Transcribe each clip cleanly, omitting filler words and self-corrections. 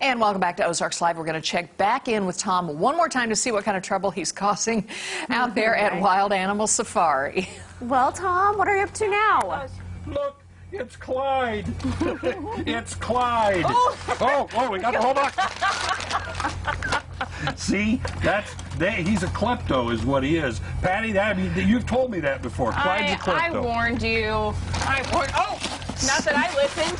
And welcome back to Ozarks Live. We're going to check back in with Tom one more time to see what kind of trouble he's causing out there at Wild Animal Safari. Well, Tom, what are you up to now? Look, it's Clyde. It's Clyde. Oh, we got to hold on. See, he's a klepto is what he is. Patty, you've told me that before. Clyde's a klepto. I warned you. Not that I listened.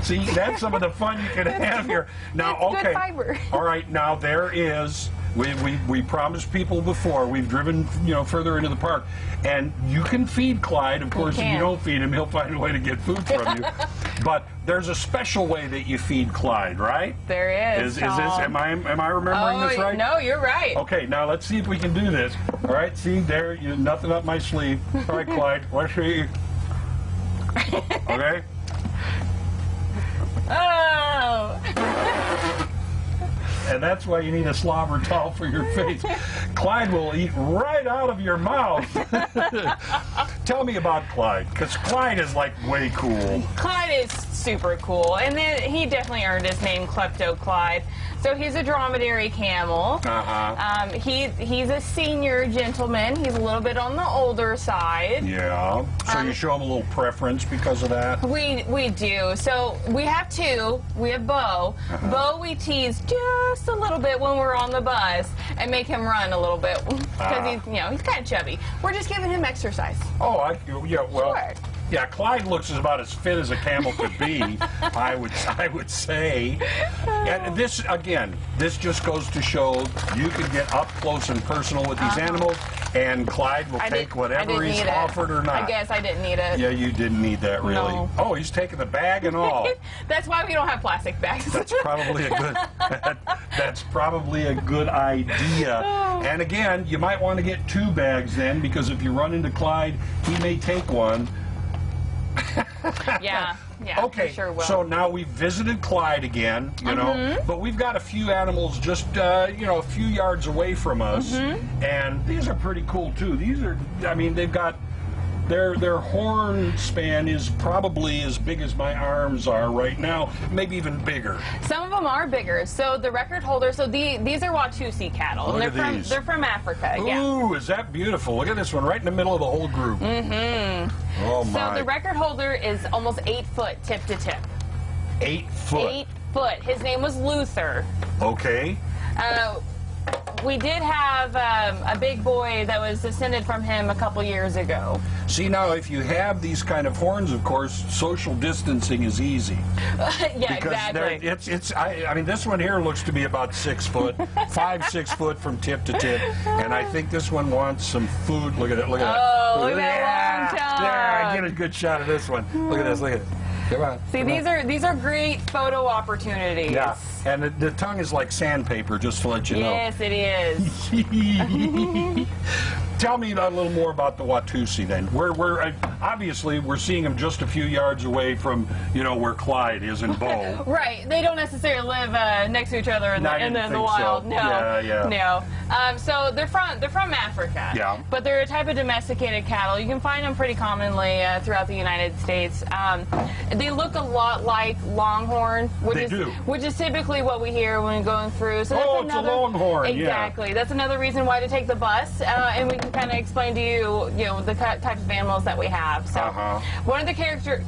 See, that's some of the fun you can have here. Now, it's okay. Good fiber. All right, now there is. We promised people before. We've driven, further into the park, and you can feed Clyde. Of course, if you don't feed him, he'll find a way to get food from you. But there's a special way that you feed Clyde, right? There is. Is this? Am I remembering this right? No, you're right. Okay, now let's see if we can do this. All right, see there, nothing up my sleeve. All right, Clyde, let's see. Okay. Oh. And that's why you need a slobber towel for your face. Clyde will eat right out of your mouth. Tell me about Clyde, because Clyde is like way cool. Clyde is super cool, and then he definitely earned his name, Klepto Clyde. So he's a dromedary camel. He's a senior gentleman. He's a little bit on the older side. Yeah. So you show him a little preference because of that? We do. So we have two. We have Bo. Bo we tease just a little bit when we're on the bus and make him run a little bit because he's kind of chubby. We're just giving him exercise. Oh, well. Sure. Yeah, Clyde looks about as fit as a camel could be, I would say. And this just goes to show you can get up close and personal with these animals, and Clyde will take whatever he's offered or not. I guess I didn't need it. Yeah, you didn't need that, really. No. Oh, he's taking the bag and all. That's why we don't have plastic bags. That's probably a good idea. And again, you might want to get 2 bags then, because if you run into Clyde, he may take one. Yeah, okay, sure will. So now we've visited Clyde again, but we've got a few animals just, a few yards away from us, and these are pretty cool too. These are, they've got, their horn span is probably as big as my arms are right now, maybe even bigger. Some of them are bigger. So the record holder, these are Watusi cattle. Look and at these. They're from Africa. Ooh, is that beautiful? Look at this one right in the middle of the whole group. Oh my. So the record holder is almost 8 foot tip to tip. 8 foot? 8 foot. His name was Luther. Okay. We did have a big boy that was descended from him a couple years ago. See, now, if you have these kind of horns, of course, social distancing is easy. Yeah, exactly. This one here looks to be about 6 foot, 6 foot from tip to tip, and I think this one wants some food. Look at it, look at that. Oh, look at that long tongue. There, get a good shot of this one. Look at this, look at it. Come on. See, these are great photo opportunities. Yeah, and the tongue is like sandpaper, just to let you know. Yes, it is. Tell me a little more about the Watusi then. Obviously we're seeing them just a few yards away from where Clyde is in Bo. Right. They don't necessarily live next to each other in the wild. So. No. Yeah. No. So they're from Africa. Yeah. But they're a type of domesticated cattle. You can find them pretty commonly throughout the United States. They look a lot like Longhorn, which is typically what we hear when going through. So that's it's a Longhorn. Exactly. That's another reason why to take the bus, and we can kind of explain to you, the types of animals that we have. So one of the characteristics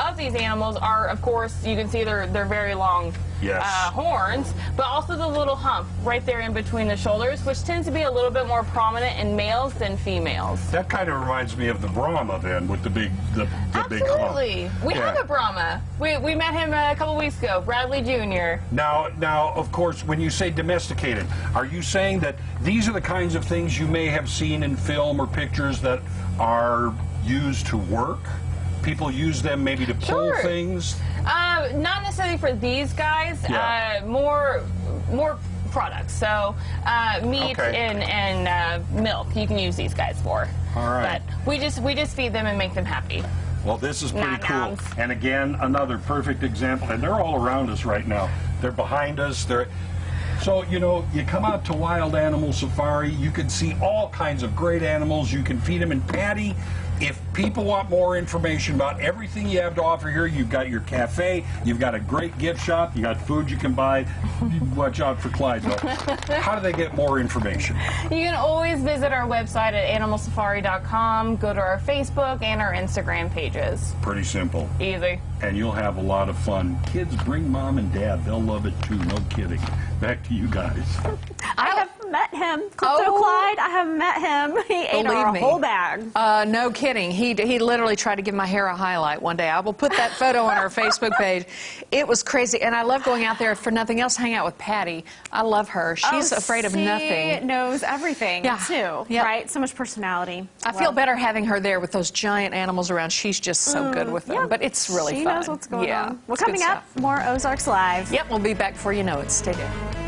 of these animals are, of course, you can see they're very long horns, but also the little hump right there in between the shoulders, which tends to be a little bit more prominent in males than females. That kind of reminds me of the Brahma then, with the big hump. Absolutely. We have a Brahma. We met him a couple weeks ago, Bradley Jr. Now, of course, when you say domesticated, are you saying that these are the kinds of things you may have seen in film or pictures that are used to work? People use them maybe to pull things? Not necessarily for these guys. More products. So meat and milk you can use these guys for. All right. But we just feed them and make them happy. Well, this is pretty cool. And again, another perfect example. And they're all around us right now. They're behind us. So, you come out to Wild Animal Safari, you can see all kinds of great animals. You can feed them. And Patty, if people want more information about everything you have to offer here, you've got your cafe, you've got a great gift shop, you got food you can buy. Watch out for Clyde, though. How do they get more information? You can always visit our website at animalsafari.com, go to our Facebook and our Instagram pages. Pretty simple. Easy. And you'll have a lot of fun. Kids, bring mom and dad. They'll love it too. No kidding. Back to you guys. I have met him. Clyde, I have met him. He ate our whole bag. No kidding. He literally tried to give my hair a highlight one day. I will put that photo on our Facebook page. It was crazy. And I love going out there, for nothing else, hang out with Patty. I love her. She's afraid of nothing. She knows everything, too, Yep. right? So much personality. I feel better having her there with those giant animals around. She's just so good with them. Yeah. But it's really fun. She knows what's going on. Well, it's good coming up, stuff. more Ozarks Live. Yep, we'll be back before you know it. Stay tuned.